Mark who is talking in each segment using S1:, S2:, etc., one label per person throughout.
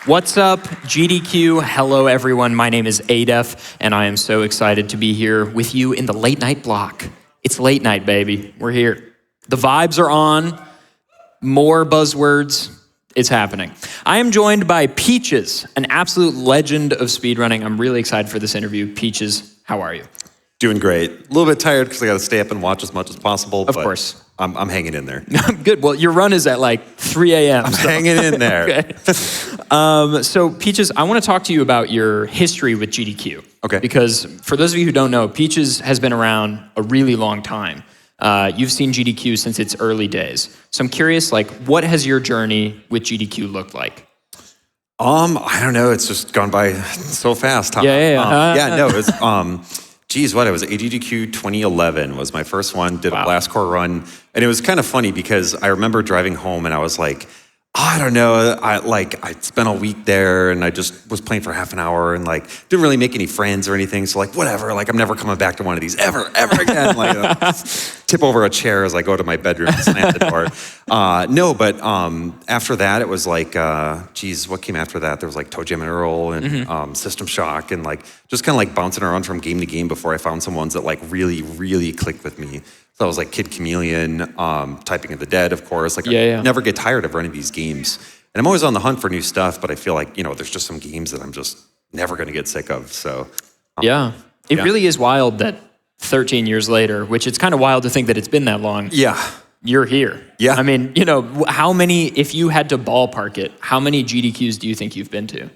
S1: What's up, GDQ? Hello, everyone. My name is Adef, and I am so excited to be here with you in the late night block. It's late night, baby. We're here. The vibes are on. More buzzwords. It's happening. I am joined by Peaches, an absolute legend of speedrunning. I'm really excited for this interview. Peaches, how are you?
S2: Doing great. A little bit tired because I got to stay up and watch as much as possible.
S1: Of course.
S2: I'm hanging in there.
S1: Good. Well, your run is at like 3 a.m.
S2: I'm hanging in there.
S1: Okay. So, Peaches, I want to talk to you about your history with GDQ.
S2: Okay.
S1: Because for those of you who don't know, Peaches has been around a really long time. You've seen GDQ since its early days. So I'm curious, like, what has your journey with GDQ looked like?
S2: I don't know. It's just gone by so fast. Huh?
S1: Yeah.
S2: No, it was, it was AGDQ 2011 was my first one, did a blast core run. And it was kind of funny because I remember driving home and I was like, I don't know, I spent a week there and I just was playing for half an hour and like didn't really make any friends or anything. So like, whatever, like I'm never coming back to one of these ever again. Like tip over a chair as I go to my bedroom and slam the door. After that, it was like, what came after that? There was like Toe Jam and Earl and System Shock and like just kind of like bouncing around from game to game before I found some ones that like really, really clicked with me. So I was like Kid Chameleon, Typing of the Dead, of course. Like I never get tired of running these games. And I'm always on the hunt for new stuff, but I feel like, there's just some games that I'm just never going to get sick of. So
S1: it really is wild that 13 years later, which it's kind of wild to think that it's been that long.
S2: Yeah.
S1: You're here.
S2: Yeah.
S1: I mean, how many, if you had to ballpark it, how many GDQs do you think you've been to?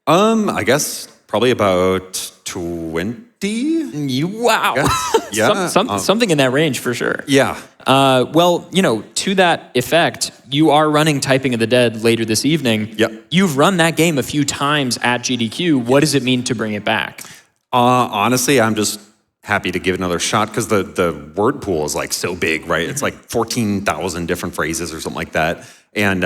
S2: I guess probably about 20.
S1: Wow.
S2: Yeah.
S1: Something in that range for sure.
S2: Yeah.
S1: To that effect, you are running Typing of the Dead later this evening.
S2: Yep.
S1: You've run that game a few times at GDQ. What does it mean to bring it back?
S2: Honestly, I'm just happy to give it another shot because the word pool is like so big, right? It's like 14,000 different phrases or something like that. And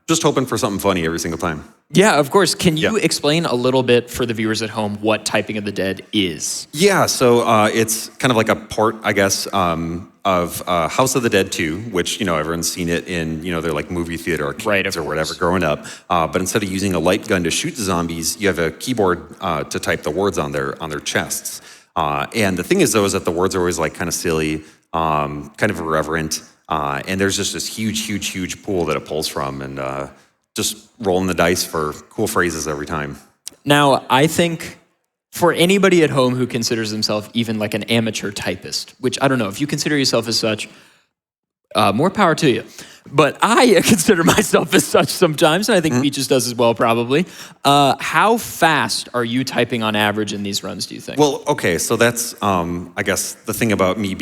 S2: just hoping for something funny every single time.
S1: Yeah, of course. Can you explain a little bit for the viewers at home what Typing of the Dead is?
S2: Yeah, so it's kind of like a port, I guess, of House of the Dead 2, which, everyone's seen it in, their like movie theater or whatever growing up. But instead of using a light gun to shoot the zombies, you have a keyboard to type the words on their chests. And the thing is, though, is that the words are always like kind of silly, kind of irreverent. And there's just this huge pool that it pulls from. And just rolling the dice for cool phrases every time.
S1: Now, I think for anybody at home who considers themselves even like an amateur typist, which I don't know, if you consider yourself as such, more power to you. But I consider myself as such sometimes, and I think Peaches does as well probably. How fast are you typing on average in these runs, do you think?
S2: Well, okay, so that's, I guess, the thing about me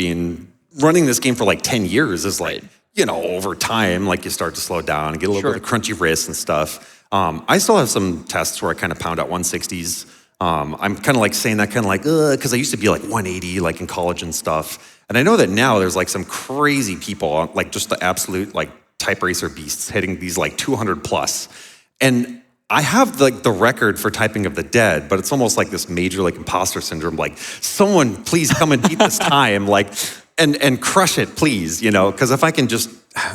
S2: running this game for like 10 years is like, over time, like you start to slow down and get a little bit of crunchy wrists and stuff. I still have some tests where I kind of pound out 160s. I'm kind of like saying that kind of like, because I used to be like 180, like in college and stuff. And I know that now there's like some crazy people, like just the absolute like type racer beasts hitting these like 200 plus. And I have like the record for Typing of the Dead, but it's almost like this major like imposter syndrome. Like, someone please come and beat this time. Like, and crush it, please, because if I can just,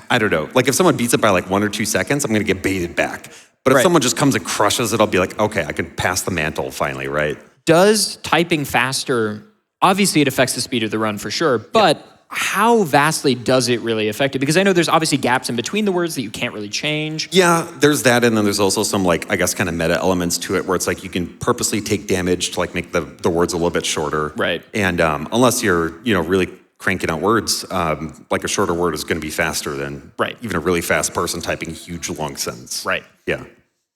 S2: I don't know, like if someone beats it by like 1 or 2 seconds, I'm going to get baited back. But if someone just comes and crushes it, I'll be like, okay, I can pass the mantle finally, right?
S1: Does typing faster, obviously it affects the speed of the run for sure, but how vastly does it really affect it? Because I know there's obviously gaps in between the words that you can't really change.
S2: Yeah, there's that, and then there's also some like, I guess, kind of meta elements to it where it's like you can purposely take damage to like make the words a little bit shorter.
S1: Right.
S2: And unless you're, really cranking out words, like a shorter word is going to be faster than even a really fast person typing a huge long sentence.
S1: Right.
S2: Yeah.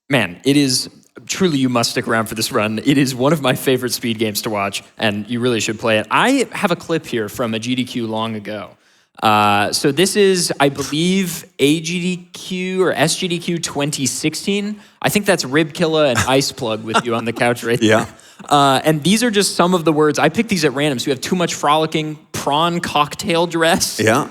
S1: Man, it is truly, you must stick around for this run. It is one of my favorite speed games to watch, and you really should play it. I have a clip here from a GDQ long ago. So this is, I believe, AGDQ or SGDQ 2016. I think that's Ribkilla and Ice Plug with you on the couch right there. And these are just some of the words. I picked these at random. So you have Too Much Frolicking, Prawn Cocktail Dress.
S2: Yeah.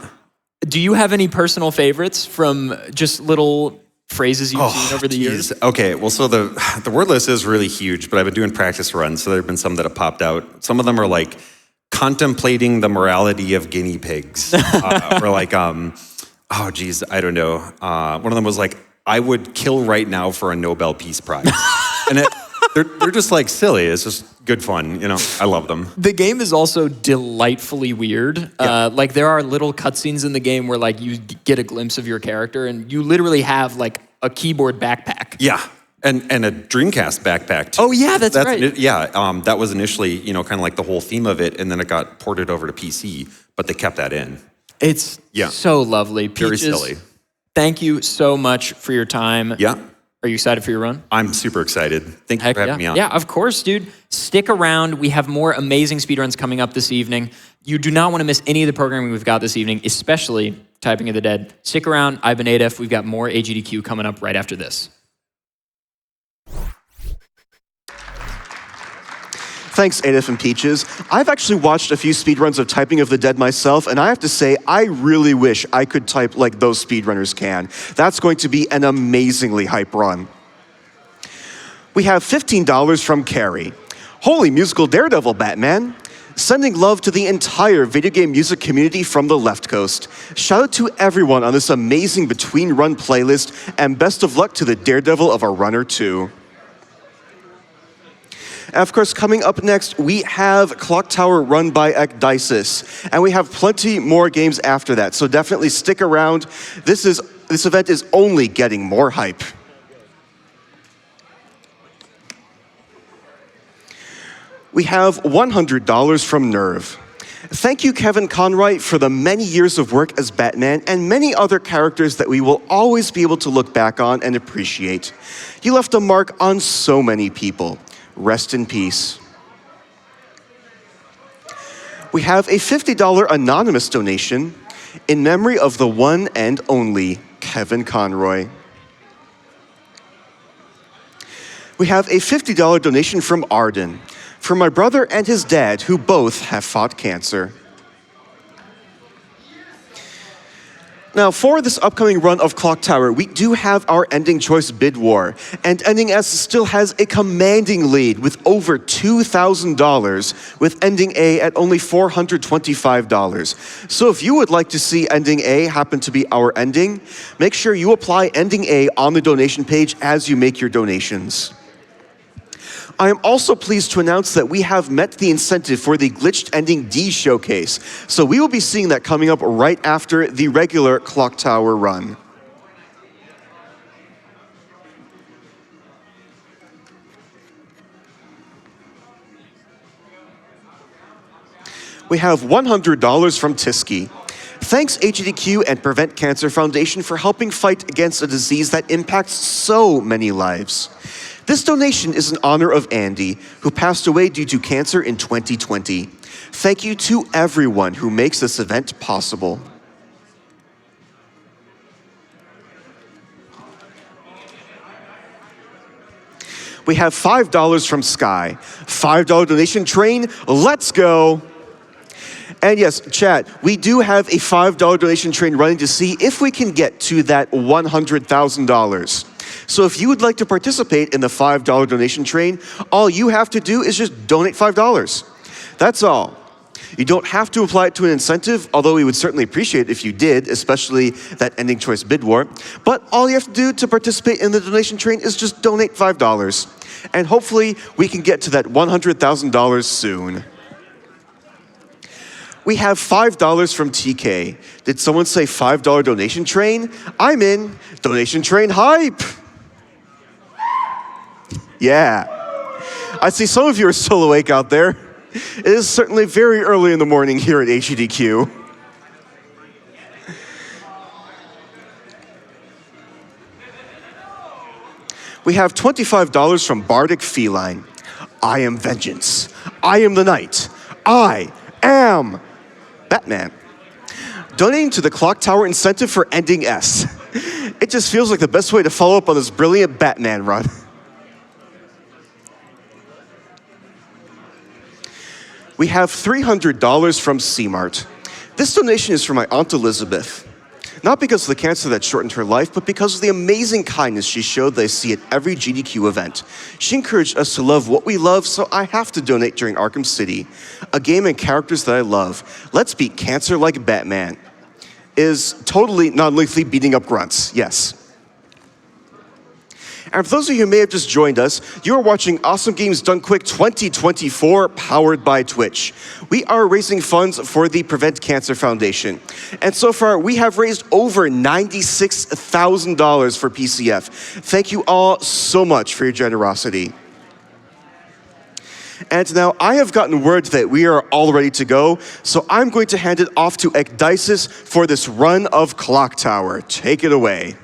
S1: Do you have any personal favorites from just little phrases you've seen over the years?
S2: Okay, well, so the word list is really huge, but I've been doing practice runs, so there have been some that have popped out. Some of them are like contemplating the morality of guinea pigs, or like, I don't know. One of them was like, I would kill right now for a Nobel Peace Prize. And they're just like silly. It's just good fun, you know. I love them.
S1: The game is also delightfully weird. Like there are little cutscenes in the game where like you get a glimpse of your character, and you literally have like a keyboard backpack.
S2: Yeah, and a Dreamcast backpack too.
S1: Oh yeah, that's right.
S2: Yeah, that was initially, you know, kind of like the whole theme of it, and then it got ported over to PC, but they kept that in.
S1: It's so lovely.
S2: Very
S1: Peaches,
S2: silly.
S1: thank you so much for your time.
S2: Yeah.
S1: Are you excited for your run?
S2: I'm super excited. Thank you for having me on.
S1: Yeah, of course, dude. Stick around. We have more amazing speedruns coming up this evening. You do not want to miss any of the programming we've got this evening, especially Typing of the Dead. Stick around. I've been Adef. We've got more AGDQ coming up right after this.
S3: Thanks, Adif and Peaches. I've actually watched a few speedruns of Typing of the Dead myself, and I have to say, I really wish I could type like those speedrunners can. That's going to be an amazingly hype run. We have $15 from Carrie. Holy musical daredevil, Batman. Sending love to the entire video game music community from the left coast. Shout out to everyone on this amazing Between Run playlist, and best of luck to the daredevil of a runner too. And of course, coming up next, we have Clock Tower run by Ecdysis. And we have plenty more games after that, so definitely stick around. This event is only getting more hype. We have $100 from Nerve. Thank you, Kevin Conroy, for the many years of work as Batman and many other characters that we will always be able to look back on and appreciate. You left a mark on so many people. Rest in peace. We have a $50 anonymous donation in memory of the one and only Kevin Conroy. We have a $50 donation from Arden for my brother and his dad, who both have fought cancer. Now, for this upcoming run of Clock Tower, we do have our Ending Choice bid war, and Ending S still has a commanding lead with over $2,000, with Ending A at only $425. So if you would like to see Ending A happen to be our ending, make sure you apply Ending A on the donation page as you make your donations. I am also pleased to announce that we have met the incentive for the Glitched Ending D showcase, so we will be seeing that coming up right after the regular Clock Tower run. We have $100 from Tiski. Thanks AGDQ and Prevent Cancer Foundation for helping fight against a disease that impacts so many lives. This donation is in honor of Andy, who passed away due to cancer in 2020. Thank you to everyone who makes this event possible. We have $5 from Sky. $5 donation train, let's go. And yes, chat, we do have a $5 donation train running to see if we can get to that $100,000. So if you would like to participate in the $5 donation train, all you have to do is just donate $5. That's all. You don't have to apply it to an incentive, although we would certainly appreciate it if you did, especially that Ending Choice bid war. But all you have to do to participate in the donation train is just donate $5. And hopefully we can get to that $100,000 soon. We have $5 from TK. Did someone say $5 donation train? I'm in. Donation train hype. Yeah. I see some of you are still awake out there. It is certainly very early in the morning here at HEDQ. We have $25 from Bardic Feline. I am vengeance. I am the night. I am Batman. Donating to the Clock Tower incentive for Ending S. It just feels like the best way to follow up on this brilliant Batman run. We have $300 from CMart. This donation is for my Aunt Elizabeth. Not because of the cancer that shortened her life, but because of the amazing kindness she showed that I see at every GDQ event. She encouraged us to love what we love, so I have to donate during Arkham City, a game and characters that I love. Let's beat cancer like Batman. Is totally non-lethally beating up grunts, yes. And for those of you who may have just joined us, you're watching Awesome Games Done Quick 2024, powered by Twitch. We are raising funds for the Prevent Cancer Foundation. And so far, we have raised over $96,000 for PCF. Thank you all so much for your generosity. And now I have gotten word that we are all ready to go, so I'm going to hand it off to Ecdysis for this run of Clock Tower. Take it away.